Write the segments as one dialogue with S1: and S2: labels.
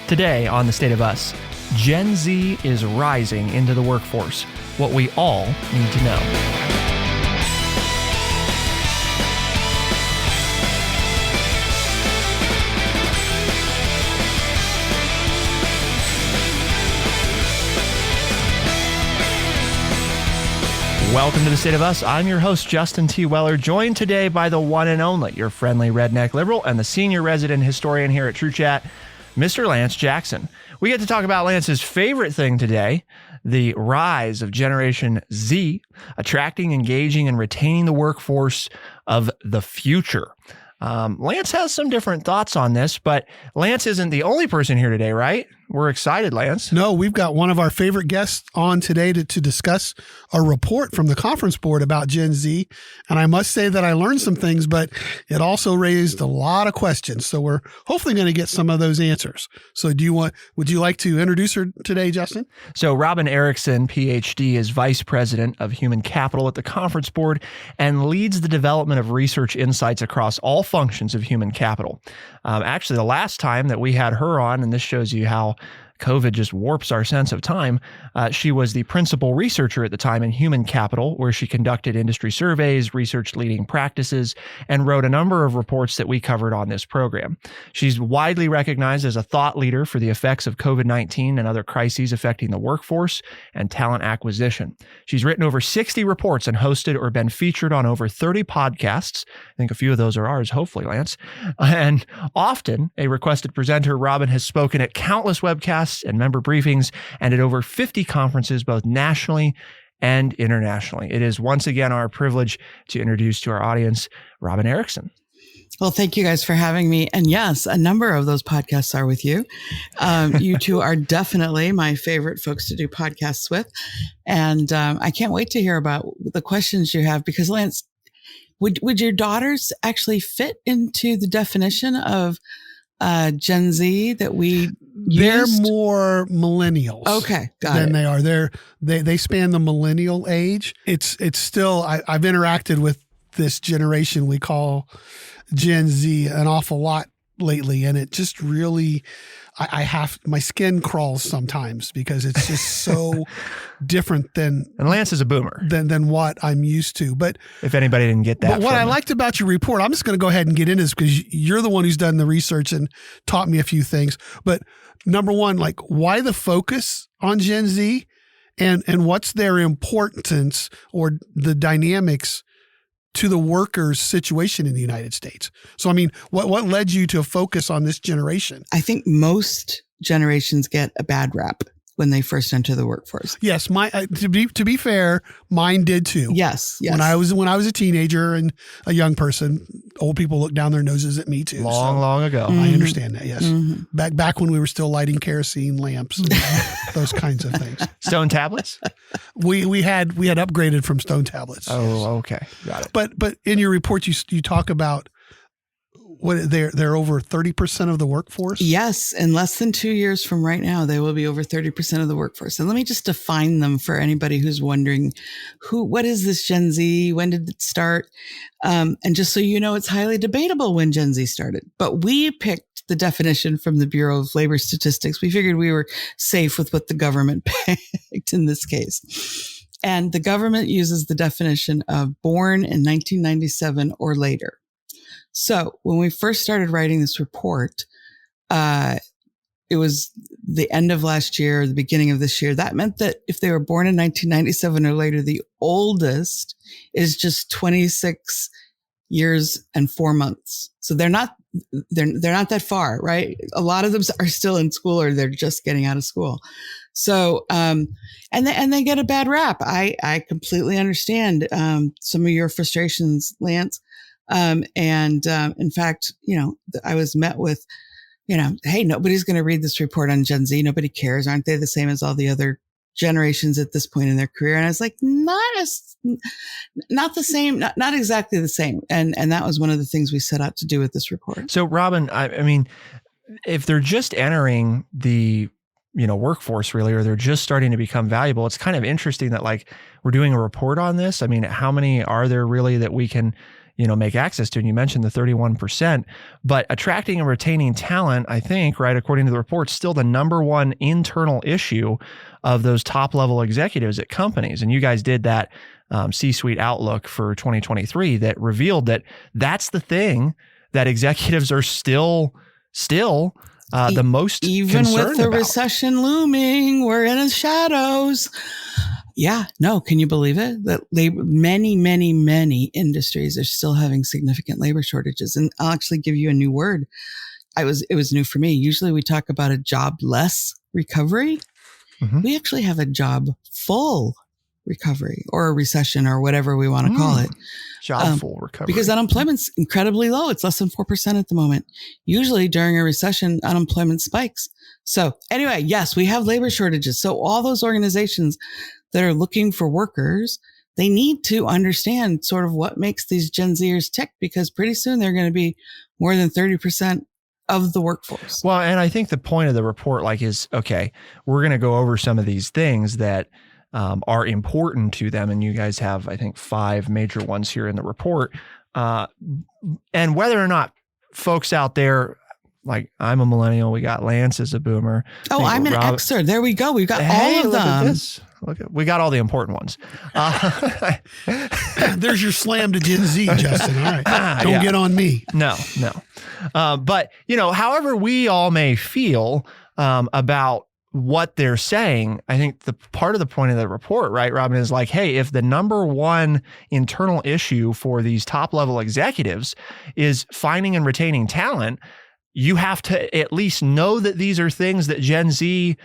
S1: Today on The State of Us, Gen Z is rising into the workforce. What we all need to know. Welcome to The State of Us. I'm your host, Justin T. Weller, joined today by the one and only, your friendly redneck liberal and the senior resident historian here at True Chat, Mr. Lance Jackson. We get to talk about Lance's favorite thing today, the rise of Generation Z, attracting, engaging, and retaining the workforce of the future. Lance has some different thoughts on this, but Lance isn't the only person here today, right? We're excited, Lance.
S2: No, we've got one of our favorite guests on today to discuss a report from the conference board about Gen Z. And I must say that I learned some things, but it also raised a lot of questions. So we're hopefully going to get some of those answers. So would you like to introduce her today, Justin?
S1: So Robin Erickson, PhD, is Vice President of Human Capital at the conference board and leads the development of research insights across all functions of human capital. Actually, the last time that we had her on, and this shows you how COVID just warps our sense of time. She was the principal researcher at the time in human capital, where she conducted industry surveys, researched leading practices, and wrote a number of reports that we covered on this program. She's widely recognized as a thought leader for the effects of COVID-19 and other crises affecting the workforce and talent acquisition. She's written over 60 reports and hosted or been featured on over 30 podcasts. I think a few of those are ours, hopefully, Lance. And often a requested presenter, Robin has spoken at countless webcasts and member briefings and at over 50 conferences, both nationally and internationally. It is once again our privilege to introduce to our audience, Robin Erickson.
S3: Well, thank you guys for having me. And yes, a number of those podcasts are with you. You two are definitely my favorite folks to do podcasts with. And I can't wait to hear about the questions you have, because Lance, would your daughters actually fit into the definition of Gen Z that we
S2: They're
S3: used?
S2: more millennials.
S3: Okay,
S2: than they are. They span the millennial age. It's still, I've interacted with this generation we call Gen Z an awful lot lately, and it just really, my skin crawls sometimes because it's just so different than.
S1: And Lance is a boomer
S2: than what I'm used to. But
S1: if anybody didn't get that,
S2: but what I liked about your report, I'm just going to go ahead and get into this because you're the one who's done the research and taught me a few things. But number one, like, why the focus on Gen Z, and what's their importance or the dynamics to the workers' situation in the United States? So, I mean, what led you to focus on this generation?
S3: I think most generations get a bad rap when they first enter the workforce.
S2: Yes, to be fair, mine did too.
S3: Yes.
S2: When I was a teenager and a young person, old people looked down their noses at me too.
S1: Long ago.
S2: I understand that. Yes, back when we were still lighting kerosene lamps, and those kinds of things.
S1: Stone tablets.
S2: We had upgraded from stone tablets.
S1: Oh, okay, got it.
S2: But in your report, you talk about what they're over 30% of the workforce?
S3: Yes. In less than 2 years from right now, they will be over 30% of the workforce. And let me just define them for anybody who's wondering, what is this Gen Z? When did it start? And just so you know, it's highly debatable when Gen Z started, but we picked the definition from the Bureau of Labor Statistics. We figured we were safe with what the government picked in this case. And the government uses the definition of born in 1997 or later. So when we first started writing this report, it was the end of last year, the beginning of this year. That meant that if they were born in 1997 or later, the oldest is just 26 years and 4 months. So they're not that far, right? A lot of them are still in school or they're just getting out of school. So, and they get a bad rap. I completely understand, some of your frustrations, Lance. In fact, I was met with, hey, nobody's going to read this report on Gen Z. Nobody cares. Aren't they the same as all the other generations at this point in their career? And I was like, not the same, not exactly the same. And that was one of the things we set out to do with this report.
S1: So Robin, I mean, if they're just entering the workforce really, or they're just starting to become valuable, it's kind of interesting that like we're doing a report on this. I mean, how many are there really that we can make access to. And you mentioned the 31%, but attracting and retaining talent, I think, right, according to the report, still the number one internal issue of those top level executives at companies. And you guys did that C-suite outlook for 2023 that revealed that that's the thing that executives are still the most
S3: even
S1: concerned
S3: with the
S1: about.
S3: recession looming, we're in the shadows. Yeah, no, can you believe it? That many industries are still having significant labor shortages. And I'll actually give you a new word. It was new for me. Usually we talk about a jobless recovery.
S1: Mm-hmm.
S3: We actually have a job full recovery or a recession or whatever we want to call it.
S1: Job full recovery.
S3: Because unemployment's incredibly low. It's less than 4% at the moment. Usually during a recession, unemployment spikes. So anyway, yes, we have labor shortages. So all those organizations that are looking for workers, they need to understand sort of what makes these Gen Zers tick, because pretty soon they're going to be more than 30% of the workforce.
S1: Well, and I think the point of the report is, okay, we're going to go over some of these things that are important to them. And you guys have, I think, 5 major ones here in the report. And whether or not folks out there, like I'm a millennial, we got Lance as a boomer.
S3: Oh, I'm an Xer. There we go. We've got all of
S1: look
S3: them.
S1: At this. We got all the important ones.
S2: There's your slam to Gen Z, Justin. All right. Don't get on me.
S1: No. But, however we all may feel about what they're saying, I think the part of the point of the report, right, Robin, is like, hey, if the number one internal issue for these top level executives is finding and retaining talent, you have to at least know that these are things that Gen Z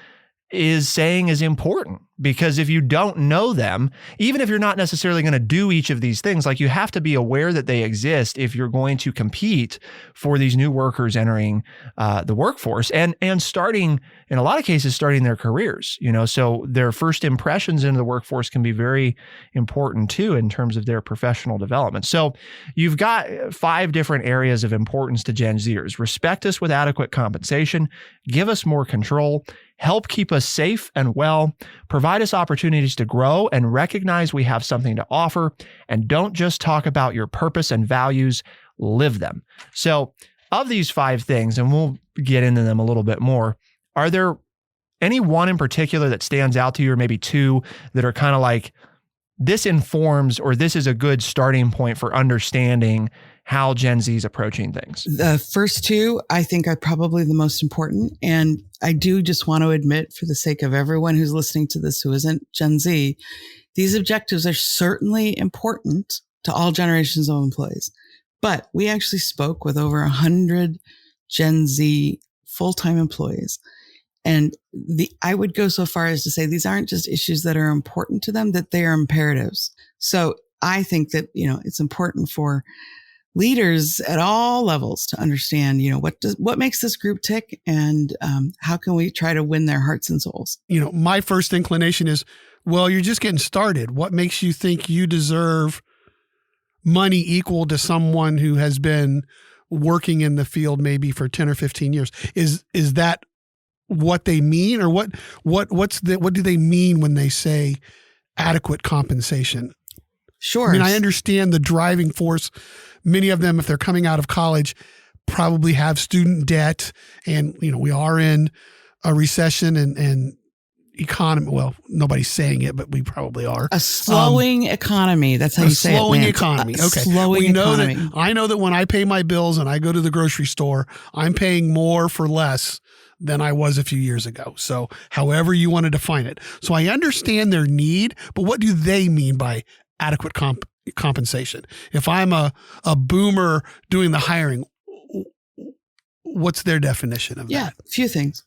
S1: is saying is important. Because if you don't know them, even if you're not necessarily going to do each of these things, like you have to be aware that they exist if you're going to compete for these new workers entering the workforce and starting, in a lot of cases, starting their careers, so their first impressions into the workforce can be very important too in terms of their professional development. So you've got 5 different areas of importance to Gen Zers. Respect us with adequate compensation, give us more control, help keep us safe and well, provide us opportunities to grow and recognize we have something to offer, and don't just talk about your purpose and values, live them. So of these 5 things, and we'll get into them a little bit more, are there any one in particular that stands out to you, or maybe 2 that are kind of like, this informs, or this is a good starting point for understanding how Gen Z is approaching things?
S3: The first 2, I think, are probably the most important. And I do just want to admit, for the sake of everyone who's listening to this who isn't Gen Z, these objectives are certainly important to all generations of employees. But we actually spoke with over 100 Gen Z full-time employees. And I would go so far as to say these aren't just issues that are important to them, that they are imperatives. So I think that, it's important for leaders at all levels to understand, what makes this group tick, and how can we try to win their hearts and souls?
S2: My first inclination is, well, you're just getting started. What makes you think you deserve money equal to someone who has been working in the field maybe for 10 or 15 years? Is that what they mean, or what do they mean when they say adequate compensation?
S3: Sure.
S2: I mean, I understand the driving force. Many of them, if they're coming out of college, probably have student debt, and we are in a recession and economy. Well, nobody's saying it, but we probably are.
S3: A slowing economy. That's how you say it.
S2: Slowing economy. Okay.
S3: Slowing economy.
S2: I know that when I pay my bills and I go to the grocery store, I'm paying more for less than I was a few years ago. So however you want to define it. So I understand their need, but what do they mean by adequate compensation? If I'm a boomer doing the hiring, what's their definition of that?
S3: Yeah, a few things.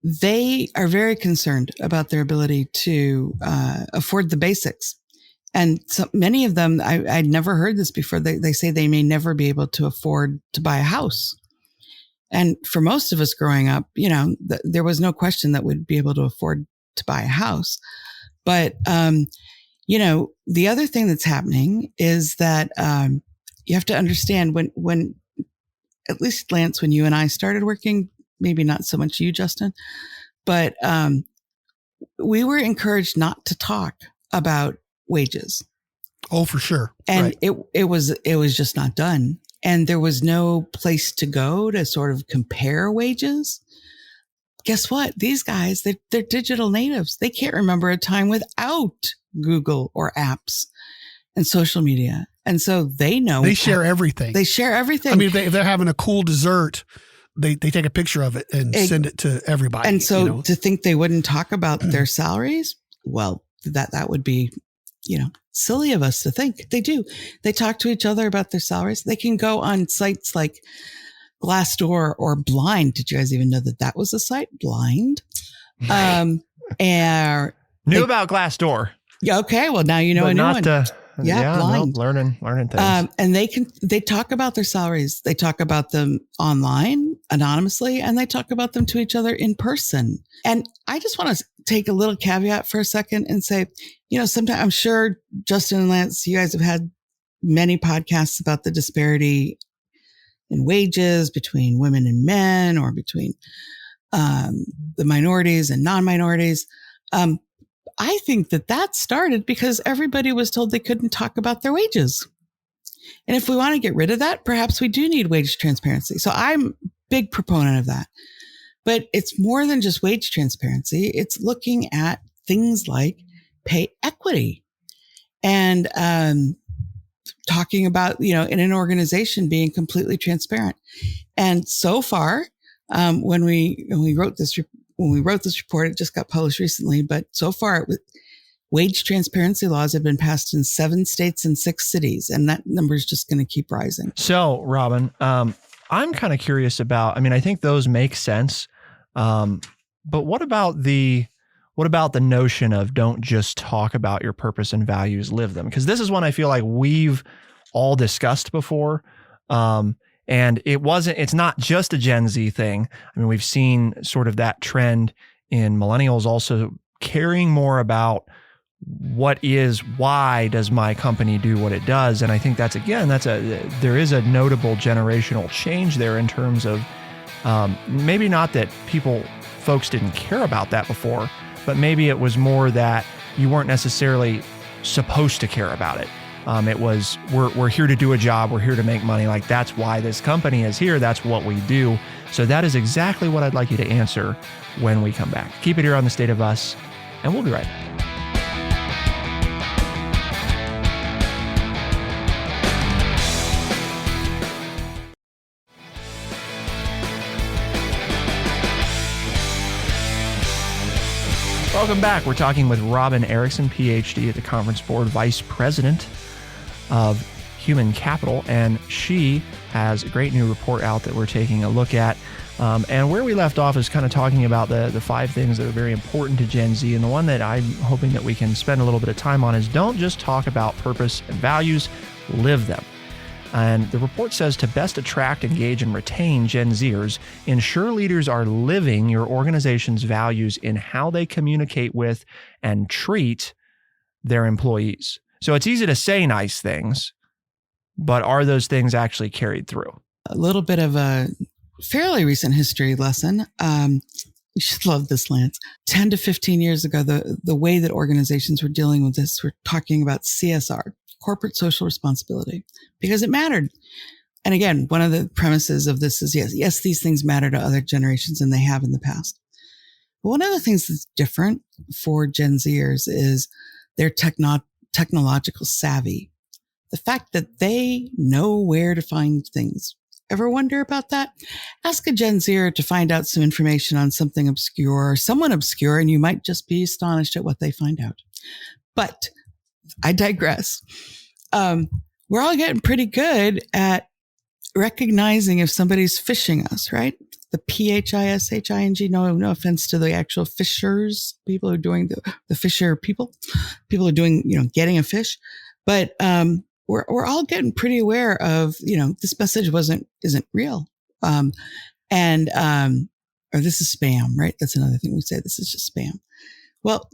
S3: They are very concerned about their ability to afford the basics. And so many of them, I'd never heard this before. They say they may never be able to afford to buy a house. And for most of us growing up, there was no question that we'd be able to afford to buy a house. But, the other thing that's happening is that you have to understand when, at least Lance, when you and I started working, maybe not so much you, Justin, but we were encouraged not to talk about wages.
S2: Oh, for sure.
S3: And it was just not done. And there was no place to go to sort of compare wages. Guess what? These guys, they're digital natives. They can't remember a time without Google or apps and social media. And so they know.
S2: They share everything.
S3: They share everything.
S2: I mean, if they're having a cool dessert, they take a picture of it and send it to everybody.
S3: And so to think they wouldn't talk about their salaries, well, that would be, silly of us to think. They do. They talk to each other about their salaries. They can go on sites like Glassdoor or Blind. Did you guys even know that was a site? Blind.
S1: Knew about Glassdoor.
S3: Yeah. Okay. Well, now you know a new one. Blind.
S1: No, learning things.
S3: And they talk about their salaries. They talk about them online anonymously, and they talk about them to each other in person. And I just want to take a little caveat for a second and say, sometimes I'm sure Justin and Lance, you guys have had many podcasts about the disparity in wages between women and men, or between the minorities and non-minorities. I think that started because everybody was told they couldn't talk about their wages. And if we want to get rid of that, perhaps we do need wage transparency. So I'm a big proponent of that. But it's more than just wage transparency. It's looking at things like pay equity and talking about, in an organization being completely transparent. And so far, when we wrote this report, it just got published recently, but so far wage transparency laws have been passed in 7 states and 6 cities, and that number is just going to keep rising.
S1: So, Robin, I'm kind of curious about, I think those make sense. But what about the notion of don't just talk about your purpose and values, live them? Because this is one I feel like we've all discussed before. And it's not just a Gen Z thing. We've seen sort of that trend in millennials also caring more about why does my company do what it does? And I think there is a notable generational change there in terms of maybe not that folks didn't care about that before, but maybe it was more that you weren't necessarily supposed to care about it. It was, we're here to do a job. We're here to make money. Like, that's why this company is here. That's what we do. So that is exactly what I'd like you to answer when we come back. Keep it here on The State of Us, and we'll be right back. Welcome back. We're talking with Robin Erickson, PhD at the Conference Board, Vice President of Human Capital, and she has a great new report out that we're taking a look at. And where we left off is kind of talking about the 5 things that are very important to Gen Z. And the one that I'm hoping that we can spend a little bit of time on is don't just talk about purpose and values, live them. And the report says to best attract, engage, and retain Gen Zers, ensure leaders are living your organization's values in how they communicate with and treat their employees. So it's easy to say nice things, but are those things actually carried through?
S3: A little bit of a fairly recent history lesson. You should love this, Lance. 10 to 15 years ago, the way that organizations were dealing with this, we're talking about CSR, corporate social responsibility, because it mattered. And again, one of the premises of this is, yes, these things matter to other generations, and they have in the past. But one of the things that's different for Gen Zers is their technological savvy. The fact that they know where to find things. Ever wonder about that? Ask a Gen Zer to find out some information on something obscure or someone obscure, and you might just be astonished at what they find out. But I digress. We're all getting pretty good at recognizing if somebody's phishing us, right? The phishing. No offense to the actual fishers, people who are doing the fisher people who are doing, getting a fish. But we're all getting pretty aware of, this message isn't real, or this is spam, right? That's another thing we say. This is just spam. Well,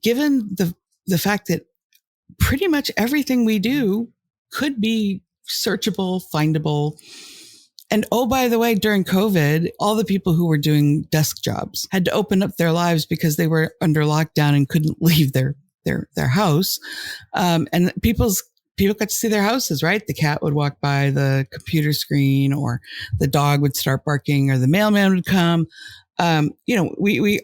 S3: given the fact that pretty much everything we do could be searchable, findable. And oh, by the way, during COVID, all the people who were doing desk jobs had to open up their lives because they were under lockdown and couldn't leave their their house. And people got to see their houses, right? The cat would walk by the computer screen, or the dog would start barking, or the mailman would come. We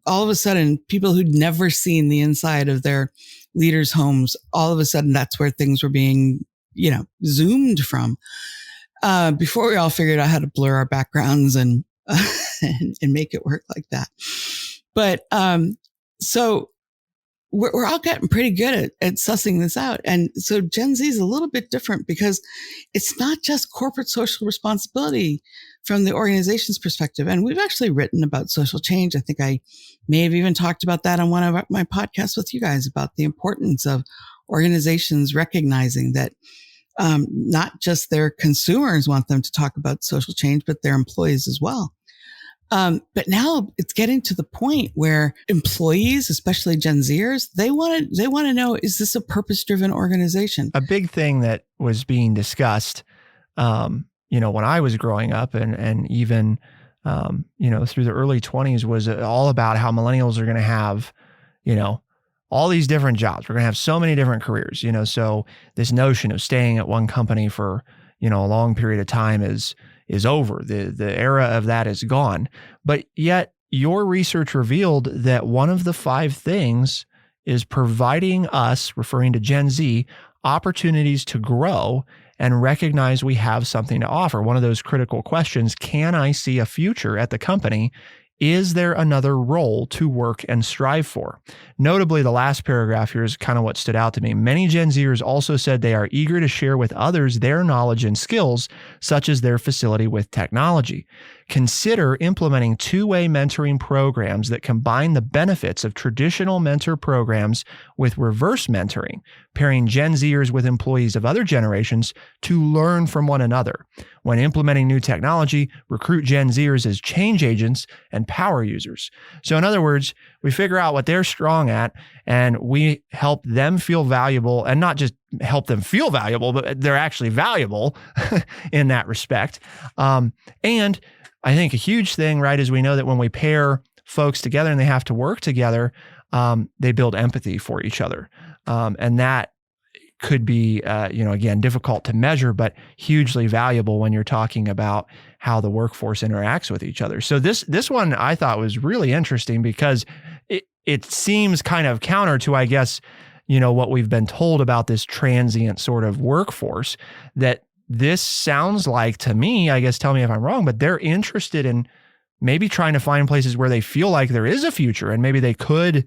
S3: all of a sudden, people who'd never seen the inside of their leaders' homes, all of a sudden, that's where things were being, zoomed from. Before we all figured out how to blur our backgrounds and make it work like that. But so we're all getting pretty good at sussing this out. And so Gen Z is a little bit different, because it's not just corporate social responsibility from the organization's perspective. And we've actually written about social change. I think I may have even talked about that on one of my podcasts with you guys, about the importance of organizations recognizing that not just their consumers want them to talk about social change, but their employees as well. But now it's getting to the point where employees, especially Gen Zers, they want to know, is this a purpose-driven organization?
S1: A big thing that was being discussed, when I was growing up, and even, through the early 20s, was all about how millennials are going to have, all these different jobs. We're going to have so many different careers, so this notion of staying at one company for, a long period of time is over. The era of that is gone. But yet your research revealed that one of the 5 things is providing us, referring to Gen Z, opportunities to grow and recognize we have something to offer. One of those critical questions, can I see a future at the company? Is there another role to work and strive for? Notably, the last paragraph here is kind of what stood out to me. Many Gen Zers also said they are eager to share with others their knowledge and skills, such as their facility with technology. Consider implementing two-way mentoring programs that combine the benefits of traditional mentor programs with reverse mentoring, pairing Gen Zers with employees of other generations to learn from one another. When implementing new technology, recruit Gen Zers as change agents and power users. So in other words, we figure out what they're strong at, and we help them feel valuable, and not just help them feel valuable, but they're actually valuable in that respect. And I think a huge thing, right, is we know that when we pair folks together and they have to work together, they build empathy for each other. And that could be, again, difficult to measure, but hugely valuable when you're talking about how the workforce interacts with each other. So this one I thought was really interesting, because it seems kind of counter to, I guess, what we've been told about this transient sort of workforce, that this sounds like, to me, I guess, tell me if I'm wrong, but they're interested in maybe trying to find places where they feel like there is a future and maybe they could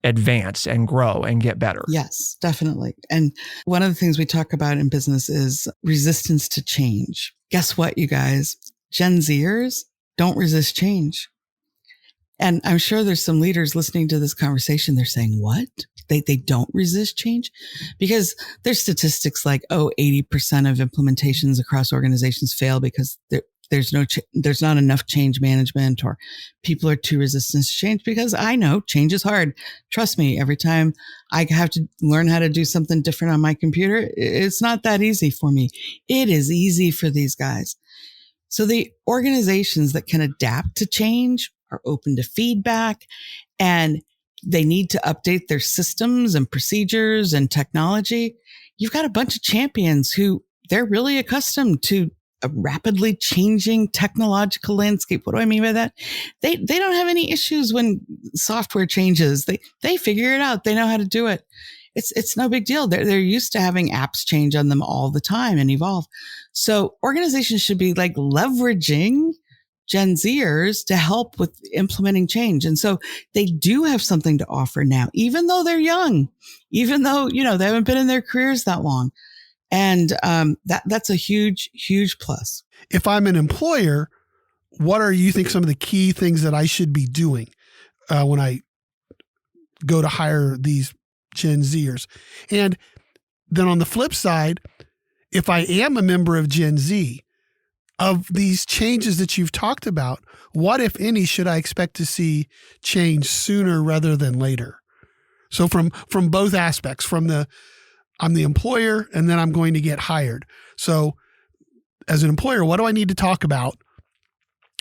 S1: advance and grow and get better.
S3: Yes, definitely. And one of the things we talk about in business is resistance to change. Guess what, you guys? Gen Zers don't resist change. And I'm sure there's some leaders listening to this conversation. They're saying, what? They don't resist change? Because there's statistics like, 80% of implementations across organizations fail because there's not enough change management, or people are too resistant to change. Because I know change is hard. Trust me, every time I have to learn how to do something different on my computer, it's not that easy for me. It is easy for these guys. So the organizations that can adapt to change are open to feedback, and they need to update their systems and procedures and technology. You've got a bunch of champions who they're really accustomed to a rapidly changing technological landscape. What do I mean by that? They don't have any issues when software changes. They figure it out. They know how to do it. It's no big deal. They're used to having apps change on them all the time and evolve. So organizations should be like leveraging Gen Zers to help with implementing change. And so they do have something to offer now, even though they're young, even though, they haven't been in their careers that long. And that's a huge, huge plus.
S2: If I'm an employer, what are you think some of the key things that I should be doing when I go to hire these Gen Zers? And then on the flip side, if I am a member of Gen Z, of these changes that you've talked about, what, if any, should I expect to see change sooner rather than later? So from both aspects, I'm the employer, and then I'm going to get hired. So as an employer, what do I need to talk about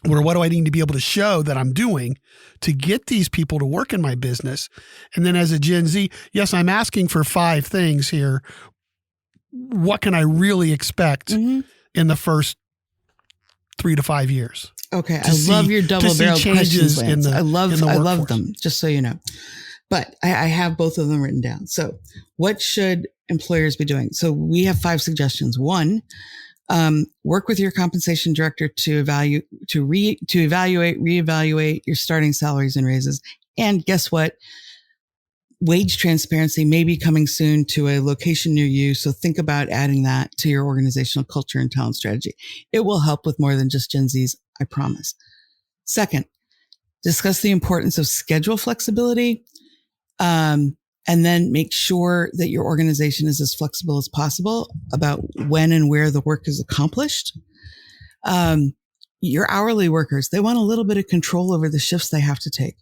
S2: Or what do I need to be able to show that I'm doing to get these people to work in my business? And then as a Gen Z, yes, I'm asking for 5 things here. What can I really expect in the first 3 to 5 years?
S3: Okay. I love your double-barreled questions, Lance. I love them, just so you know. But I have both of them written down. So what should employers be doing? So we have 5 suggestions. 1, work with your compensation director to reevaluate your starting salaries and raises. And guess what? Wage transparency may be coming soon to a location near you. So think about adding that to your organizational culture and talent strategy. It will help with more than just Gen Zs, I promise. 2nd, discuss the importance of schedule flexibility. And then make sure that your organization is as flexible as possible about when and where the work is accomplished. Your hourly workers, they want a little bit of control over the shifts they have to take,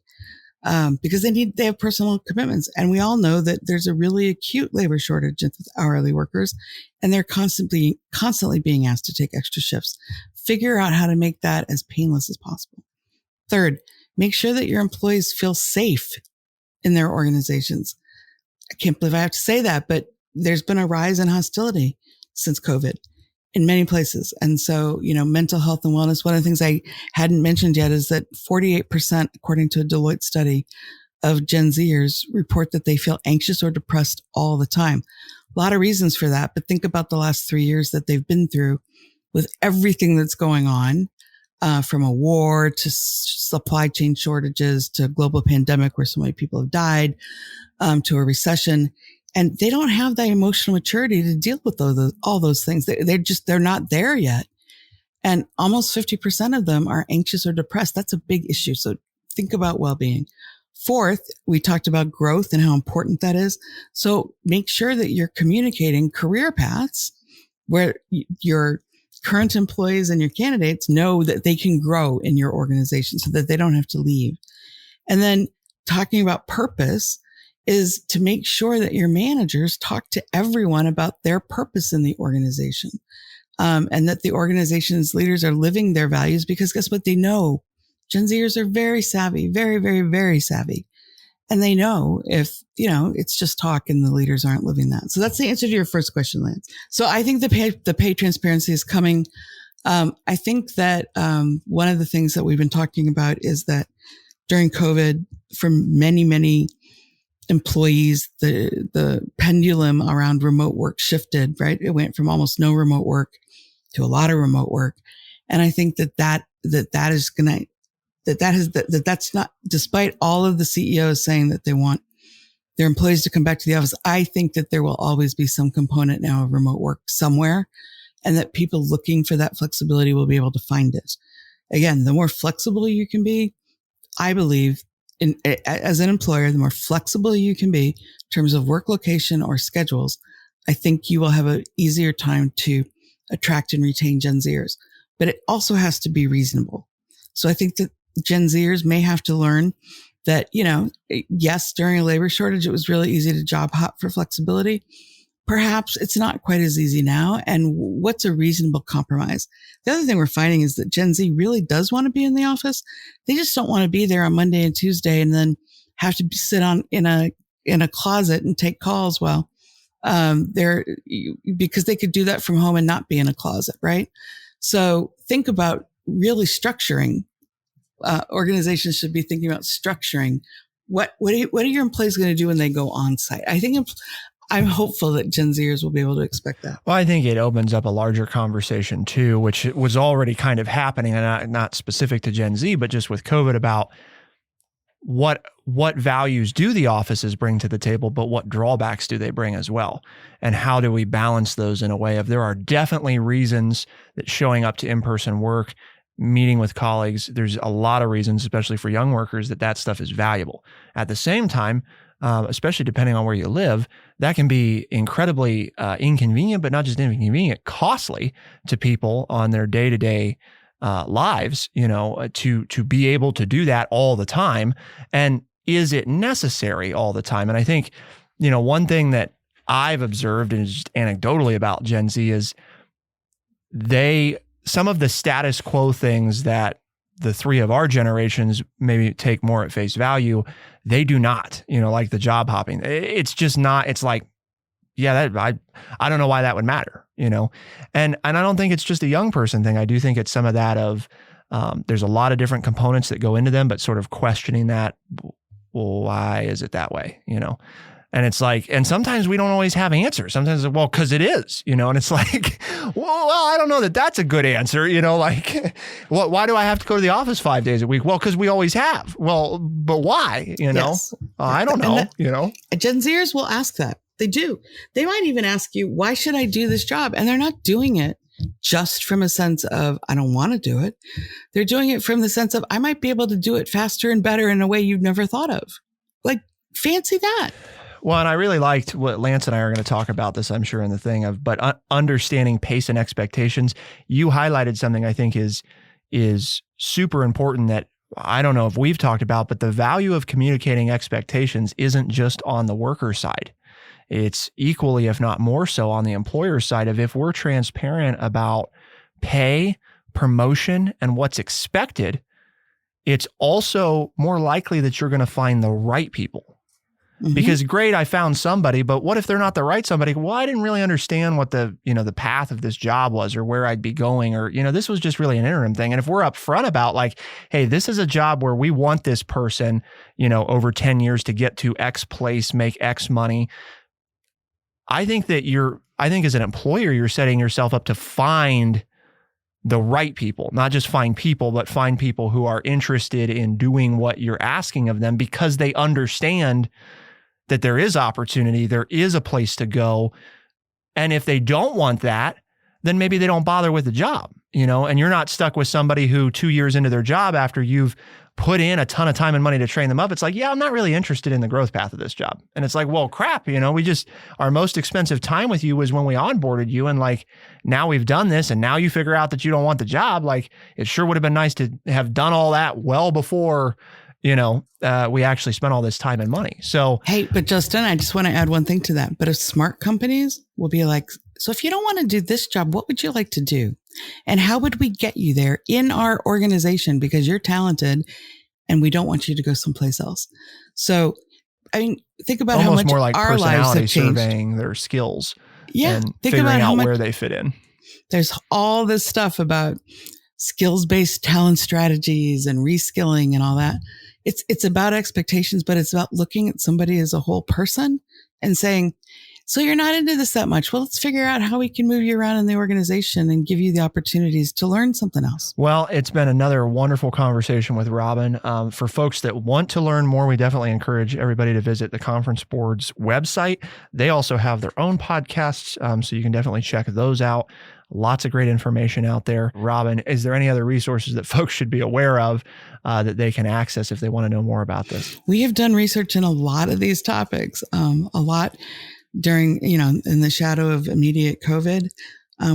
S3: because they have personal commitments. And we all know that there's a really acute labor shortage with hourly workers, and they're constantly being asked to take extra shifts. Figure out how to make that as painless as possible. 3rd, make sure that your employees feel safe in their organizations. I can't believe I have to say that, but there's been a rise in hostility since COVID in many places. And so, mental health and wellness, one of the things I hadn't mentioned yet is that 48%, according to a Deloitte study, of Gen Zers report that they feel anxious or depressed all the time. A lot of reasons for that, but think about the last 3 years that they've been through with everything that's going on, from a war to supply chain shortages to a global pandemic where so many people have died, to a recession. And they don't have that emotional maturity to deal with all those things. They're not there yet. And almost 50% of them are anxious or depressed. That's a big issue. So think about well-being. 4th, we talked about growth and how important that is. So make sure that you're communicating career paths where your current employees and your candidates know that they can grow in your organization so that they don't have to leave. And then talking about purpose is to make sure that your managers talk to everyone about their purpose in the organization, and that the organization's leaders are living their values, because guess what? They know Gen Zers are very savvy, very, very, very savvy. And they know if, it's just talk and the leaders aren't living that. So that's the answer to your first question, Lance. So I think the pay transparency is coming. I think that one of the things that we've been talking about is that during COVID, for many, many employees, the pendulum around remote work shifted, right? It went from almost no remote work to a lot of remote work. And I think that's not, despite all of the CEOs saying that they want their employees to come back to the office, I think that there will always be some component now of remote work somewhere, and that people looking for that flexibility will be able to find it. Again, the more flexible you can be, I believe, as an employer, the more flexible you can be in terms of work location or schedules, I think you will have an easier time to attract and retain Gen Zers. But it also has to be reasonable. So I think that Gen Zers may have to learn that, yes, during a labor shortage, it was really easy to job hop for flexibility. Perhaps it's not quite as easy now. And what's a reasonable compromise? The other thing we're finding is that Gen Z really does want to be in the office. They just don't want to be there on Monday and Tuesday and then have to sit in a closet and take calls while because they could do that from home and not be in a closet, right? So think about really structuring. Organizations should be thinking about structuring. What are your employees going to do when they go on site? I'm hopeful that Gen Zers will be able to expect that.
S1: Well, I think it opens up a larger conversation too, which was already kind of happening, and not specific to Gen Z, but just with COVID, about what values do the offices bring to the table, but what drawbacks do they bring as well? And how do we balance those in a way of, there are definitely reasons that showing up to in-person work, meeting with colleagues, there's a lot of reasons, especially for young workers, that stuff is valuable. At the same time, especially depending on where you live, that can be incredibly inconvenient, but not just inconvenient, costly to people on their day-to-day lives, to be able to do that all the time. And is it necessary all the time? And I think, one thing that I've observed, and just anecdotally about Gen Z, is some of the status quo things that the three of our generations maybe take more at face value. They do not, like the job hopping. It's just not, it's like, yeah, I don't know why that would matter, and I don't think it's just a young person thing. I do think it's some of that of, there's a lot of different components that go into them, but sort of questioning that, well, why is it that way? And it's like, and sometimes we don't always have answers. Sometimes, well, because it is, and it's like, well, I don't know that that's a good answer, like, why do I have to go to the office 5 days a week? Well, because we always have. Well, but why,
S3: Yes.
S1: I don't know,
S3: Gen Zers will ask that. They do. They might even ask you, why should I do this job? And they're not doing it just from a sense of, I don't want to do it. They're doing it from the sense of, I might be able to do it faster and better in a way you've never thought of. Like, fancy that.
S1: Well, and I really liked what Lance and I are going to talk about this, I'm sure, in the thing of, but understanding pace and expectations. You highlighted something I think is super important that I don't know if we've talked about, but the value of communicating expectations isn't just on the worker side. It's equally, if not more so, on the employer side of if we're transparent about pay, promotion, and what's expected, it's also more likely that you're going to find the right people. Mm-hmm. Because great, I found somebody, but what if they're not the right somebody? Well, I didn't really understand what the path of this job was or where I'd be going, or, this was just really an interim thing. And if we're upfront about like, hey, this is a job where we want this person, over 10 years to get to X place, make X money. I think as an employer, you're setting yourself up to find the right people, not just find people, but find people who are interested in doing what you're asking of them because they understand that there is opportunity, there is a place to go. And if they don't want that, then maybe they don't bother with the job, and you're not stuck with somebody who 2 years into their job after you've put in a ton of time and money to train them up. It's like, yeah, I'm not really interested in the growth path of this job. And it's like, well, crap, our most expensive time with you was when we onboarded you. And like, now we've done this and now you figure out that you don't want the job. Like, it sure would have been nice to have done all that well before, we actually spent all this time and money. So,
S3: hey, but Justin, I just want to add one thing to that. But if smart companies will be like, so if you don't want to do this job, what would you like to do? And how would we get you there in our organization? Because you're talented and we don't want you to go someplace else. So, I mean, think about
S1: almost
S3: how much
S1: more like
S3: our lives have changed.
S1: Surveying their skills
S3: and
S1: think figuring about out where they fit in.
S3: There's all this stuff about skills-based talent strategies and reskilling and all that. It's about expectations, but it's about looking at somebody as a whole person and saying, so you're not into this that much. Well, let's figure out how we can move you around in the organization and give you the opportunities to learn something else.
S1: Well, it's been another wonderful conversation with Robin. For folks that want to learn more, we definitely encourage everybody to visit the Conference Board's website. They also have their own podcasts, so you can definitely check those out. Lots of great information out there. Robin, is there any other resources that folks should be aware of that they can access if they want to know more about this?
S3: We have done research in a lot of these topics, a lot during, in the shadow of immediate COVID.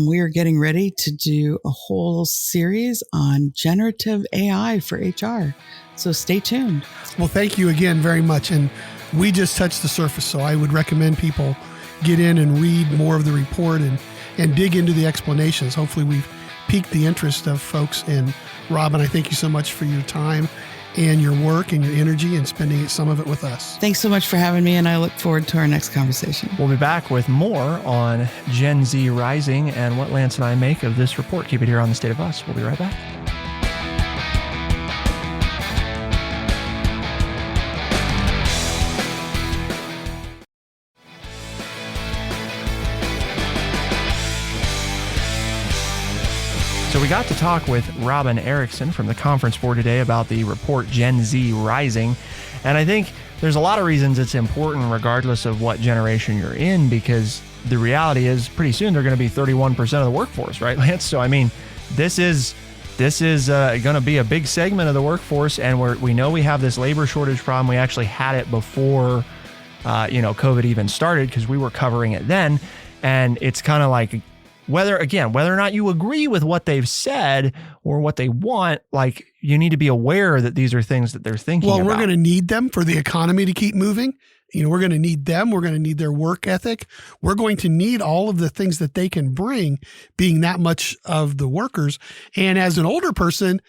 S3: We are getting ready to do a whole series on generative AI for HR. So stay tuned.
S2: Well, thank you again very much. And we just touched the surface. So I would recommend people get in and read more of the report and dig into the explanations. Hopefully we've piqued the interest of folks. And Robin, I thank you so much for your time and your work and your energy and spending some of it with us.
S3: Thanks so much for having me, and I look forward to our next conversation.
S1: We'll be back with more on Gen Z rising and what Lance and I make of this report. Keep it here on The State of Us. We'll be right back. So we got to talk with Robin Erickson from the Conference Board today about the report Gen Z Rising. And I think there's a lot of reasons it's important regardless of what generation you're in, because the reality is pretty soon they're going to be 31% of the workforce, right, Lance? So, I mean, this is going to be a big segment of the workforce, and we know we have this labor shortage problem. We actually had it before, COVID even started because we were covering it then. And it's kind of like, whether or not you agree with what they've said or what they want, like, you need to be aware that these are things that they're thinking about.
S2: Well, we're going to need them for the economy to keep moving. We're going to need them. We're going to need their work ethic. We're going to need all of the things that they can bring, being that much of the workers. And as an older person,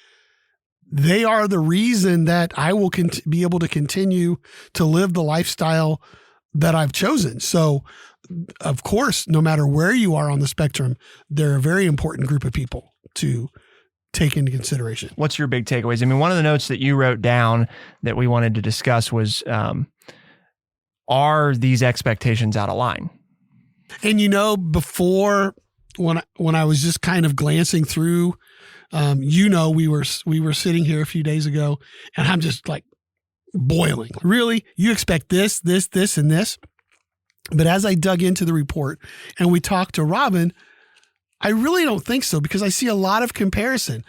S2: they are the reason that I will be able to continue to live the lifestyle that I've chosen. So, of course, no matter where you are on the spectrum, they're a very important group of people to take into consideration.
S1: What's your big takeaways? I mean, one of the notes that you wrote down that we wanted to discuss was, are these expectations out of line?
S2: And before when I was just kind of glancing through, we were sitting here a few days ago, and I'm just like boiling. Really? You expect this, and this? But as I dug into the report and we talked to Robin, I really don't think so, because I see a lot of comparison,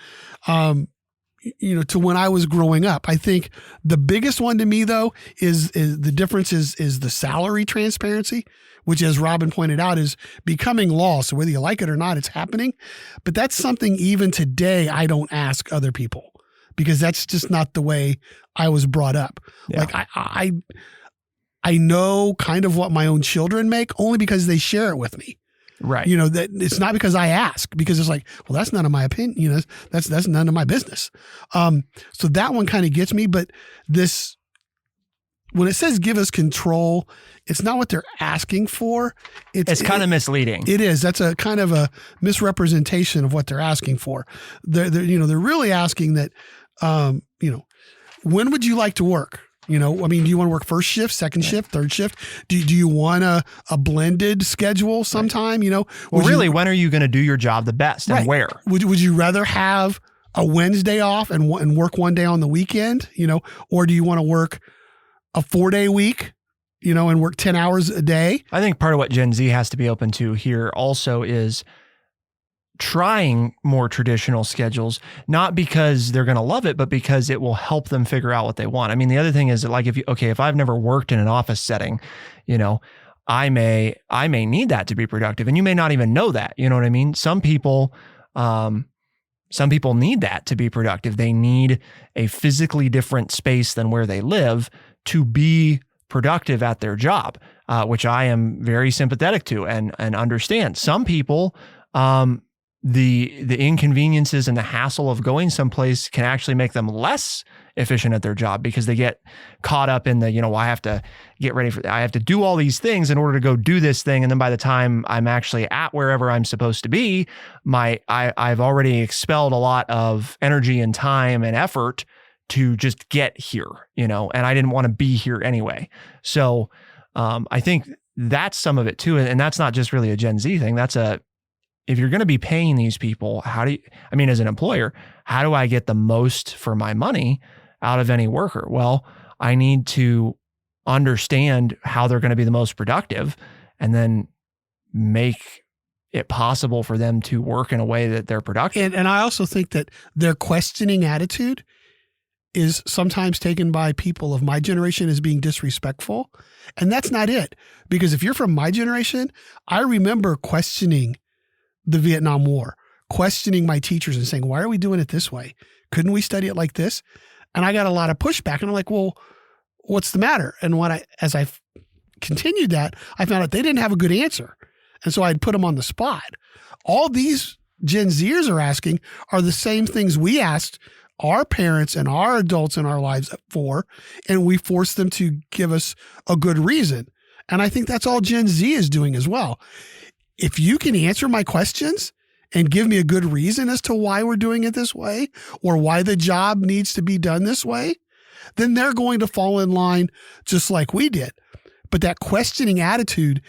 S2: to when I was growing up. I think the biggest one to me, though, is the difference is the salary transparency, which, as Robin pointed out, is becoming law. So whether you like it or not, it's happening. But that's something even today I don't ask other people, because that's just not the way I was brought up. Yeah. Like I know kind of what my own children make only because they share it with me.
S1: Right.
S2: That it's not because I ask, because it's like, well, that's none of my opinion. That's none of my business. So that one kind of gets me. But this, when it says give us control, it's not what they're asking for.
S1: It's kind of misleading.
S2: It is. That's a kind of a misrepresentation of what they're asking for. They're really asking that, when would you like to work? Do you want to work first shift, second shift, third shift? Do you want a blended schedule sometime?
S1: Well, really, when are you going to do your job the best, and where?
S2: Would you rather have a Wednesday off and work one day on the weekend? Or do you want to work a 4-day week? And work 10 hours a day?
S1: I think part of what Gen Z has to be open to here also is trying more traditional schedules, not because they're going to love it, but because it will help them figure out what they want. I mean, the other thing is that, like, if I've never worked in an office setting, I may need that to be productive, and you may not even know that. You know what I mean? Some people need that to be productive. They need a physically different space than where they live to be productive at their job, which I am very sympathetic to and understand. Some people, the inconveniences and the hassle of going someplace can actually make them less efficient at their job, because they get caught up in the, I have to get ready I have to do all these things in order to go do this thing. And then by the time I'm actually at wherever I'm supposed to be, I've already expelled a lot of energy and time and effort to just get here, and I didn't want to be here anyway. So I think that's some of it too. And that's not just really a Gen Z thing. If you're going to be paying these people, as an employer, how do I get the most for my money out of any worker? Well, I need to understand how they're going to be the most productive, and then make it possible for them to work in a way that they're productive.
S2: And I also think that their questioning attitude is sometimes taken by people of my generation as being disrespectful. And that's not it. Because if you're from my generation, I remember questioning the Vietnam War, questioning my teachers and saying, why are we doing it this way? Couldn't we study it like this? And I got a lot of pushback, and I'm like, well, what's the matter? And as I continued that, I found out they didn't have a good answer. And so I'd put them on the spot. All these Gen Zers are asking are the same things we asked our parents and our adults in our lives for, and we forced them to give us a good reason. And I think that's all Gen Z is doing as well. If you can answer my questions and give me a good reason as to why we're doing it this way, or why the job needs to be done this way, then they're going to fall in line just like we did. But that questioning attitude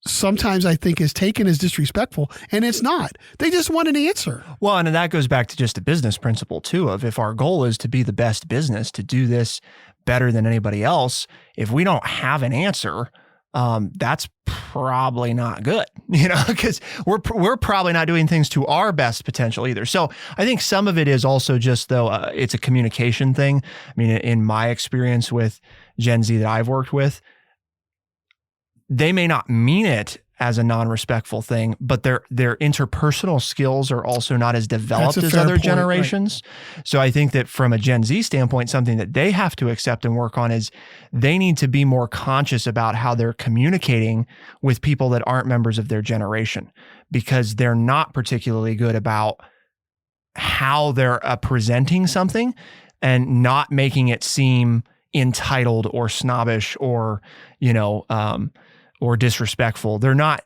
S2: sometimes I think is taken as disrespectful, and it's not. They just want an answer.
S1: Well, and that goes back to just a business principle too, of if our goal is to be the best business, to do this better than anybody else, if we don't have an answer, that's probably not good, because we're probably not doing things to our best potential either. So I think some of it is also just, though, it's a communication thing. I mean, in my experience with Gen Z that I've worked with, they may not mean it as a non-respectful thing, but their interpersonal skills are also not as developed as other generations. Right. So I think that from a Gen Z standpoint, something that they have to accept and work on is they need to be more conscious about how they're communicating with people that aren't members of their generation, because they're not particularly good about how they're presenting something and not making it seem entitled or snobbish or, or disrespectful. They're not,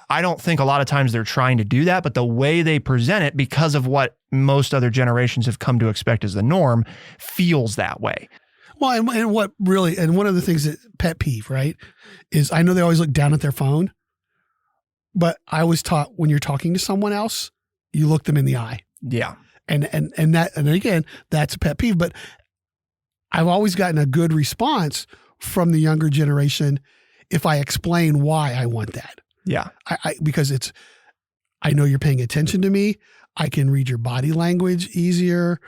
S1: I don't think a lot of times they're trying to do that, but the way they present it, because of what most other generations have come to expect as the norm, feels that way.
S2: Well, and what really, and one of the things that pet peeve, right, is I know they always look down at their phone, but I was taught when you're talking to someone else, you look them in the eye.
S1: Yeah.
S2: And again, that's a pet peeve, but I've always gotten a good response from the younger generation if I explain why I want that.
S1: Yeah.
S2: Because I know you're paying attention to me. I can read your body language easier,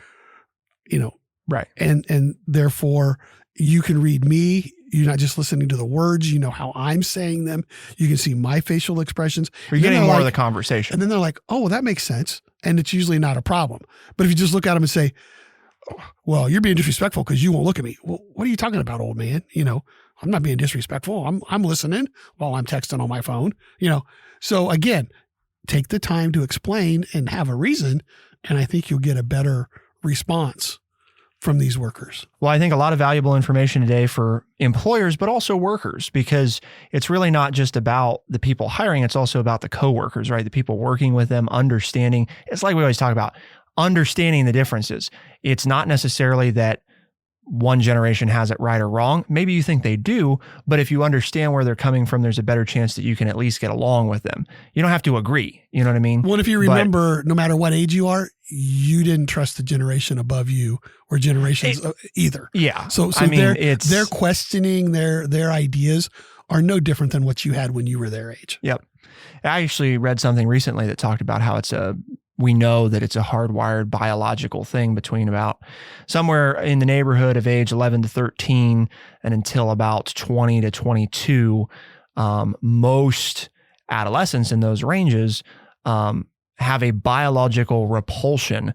S1: Right.
S2: And therefore you can read me. You're not just listening to the words, you know how I'm saying them. You can see my facial expressions.
S1: You're getting more of the conversation.
S2: And then they're like, oh, well, that makes sense. And it's usually not a problem. But if you just look at them and say, well, you're being disrespectful because you won't look at me. Well, what are you talking about, old man? I'm not being disrespectful. I'm listening while I'm texting on my phone, So again, take the time to explain and have a reason. And I think you'll get a better response from these workers.
S1: Well, I think a lot of valuable information today for employers, but also workers, because it's really not just about the people hiring. It's also about the coworkers, right? The people working with them, understanding. It's like we always talk about, understanding the differences. It's not necessarily that one generation has it right or wrong. Maybe you think they do, but if you understand where they're coming from, there's a better chance that you can at least get along with them. You don't have to agree. You know what I mean?
S2: Well, if you remember, no matter what age you are, you didn't trust the generation above you or generations either.
S1: Yeah.
S2: So they're questioning their ideas are no different than what you had when you were their age.
S1: Yep. I actually read something recently that talked about how we know that it's a hardwired biological thing between about somewhere in the neighborhood of age 11 to 13 and until about 20 to 22. Most adolescents in those ranges have a biological repulsion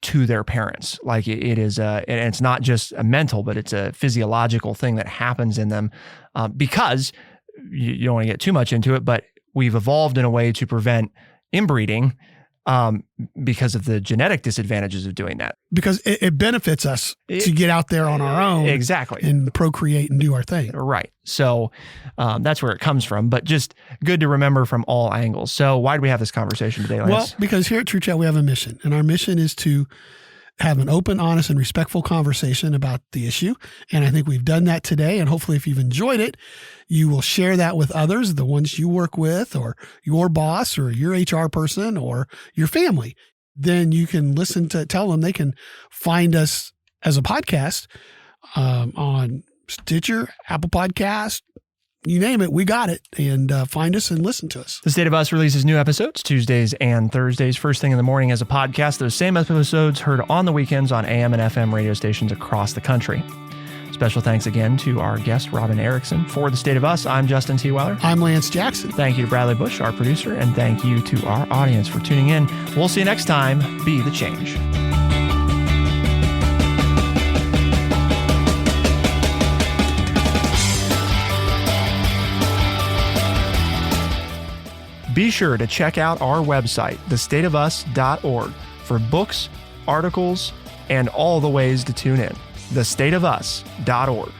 S1: to their parents. Like it is and it's not just a mental, but it's a physiological thing that happens in them because you don't want to get too much into it, but we've evolved in a way to prevent inbreeding because of the genetic disadvantages of doing that.
S2: Because it benefits us to get out there on our own.
S1: Exactly.
S2: And procreate and do our thing.
S1: Right. So that's where it comes from, but just good to remember from all angles. So why do we have this conversation today, Lance?
S2: Well, because here at True Chat, we have a mission, and our mission is to have an open, honest, and respectful conversation about the issue. And I think we've done that today. And hopefully if you've enjoyed it, you will share that with others, the ones you work with or your boss or your HR person or your family. Then you can tell them they can find us as a podcast on Stitcher, Apple Podcast, you name it, we got it. And find us and listen to us.
S1: The State of Us releases new episodes Tuesdays and Thursdays, first thing in the morning as a podcast. Those same episodes heard on the weekends on AM and FM radio stations across the country. Special thanks again to our guest, Robin Erickson. For The State of Us, I'm Justin T. Weller.
S2: I'm Lance Jackson.
S1: Thank you to Bradley Bush, our producer, and thank you to our audience for tuning in. We'll see you next time. Be the change. Be sure to check out our website, thestateofus.org, for books, articles, and all the ways to tune in. thestateofus.org.